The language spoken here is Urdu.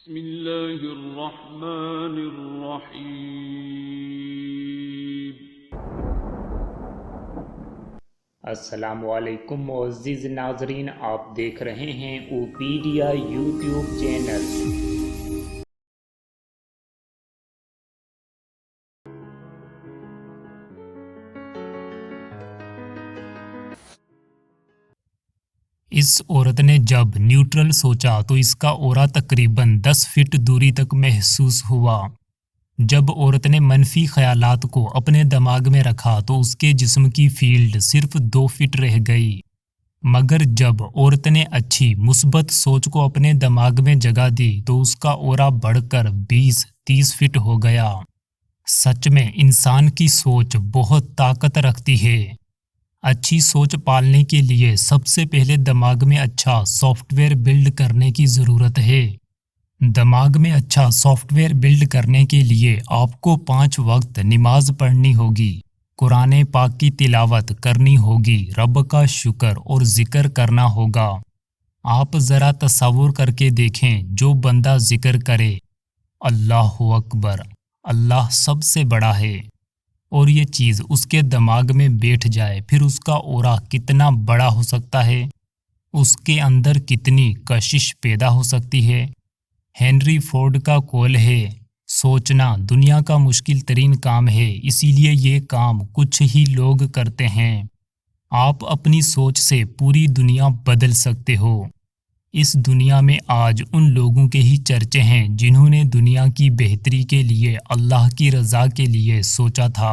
بسم الله الرحمن الرحيم. السلام علیکم معزز ناظرین، آپ دیکھ رہے ہیں اوپیڈیا یوٹیوب چینل۔ اس عورت نے جب نیوٹرل سوچا تو اس کا اورا تقریباً 10 فٹ دوری تک محسوس ہوا۔ جب عورت نے منفی خیالات کو اپنے دماغ میں رکھا تو اس کے جسم کی فیلڈ صرف 2 فٹ رہ گئی، مگر جب عورت نے اچھی مثبت سوچ کو اپنے دماغ میں جگہ دی تو اس کا اورا بڑھ کر 20-30 فٹ ہو گیا۔ سچ میں انسان کی سوچ بہت طاقت رکھتی ہے۔ اچھی سوچ پالنے کے لیے سب سے پہلے دماغ میں اچھا سافٹ ویئر بلڈ کرنے کی ضرورت ہے۔ دماغ میں اچھا سافٹ ویئر بلڈ کرنے کے لیے آپ کو 5 وقت نماز پڑھنی ہوگی، قرآن پاک کی تلاوت کرنی ہوگی، رب کا شکر اور ذکر کرنا ہوگا۔ آپ ذرا تصور کر کے دیکھیں، جو بندہ ذکر کرے اللہ اکبر، اللہ سب سے بڑا ہے، اور یہ چیز اس کے دماغ میں بیٹھ جائے، پھر اس کا اورا کتنا بڑا ہو سکتا ہے، اس کے اندر کتنی کشش پیدا ہو سکتی ہے۔ ہنری فورڈ کا قول ہے، سوچنا دنیا کا مشکل ترین کام ہے، اسی لیے یہ کام کچھ ہی لوگ کرتے ہیں۔ آپ اپنی سوچ سے پوری دنیا بدل سکتے ہو۔ اس دنیا میں آج ان لوگوں کے ہی چرچے ہیں جنہوں نے دنیا کی بہتری کے لیے اللہ کی رضا کے لیے سوچا تھا۔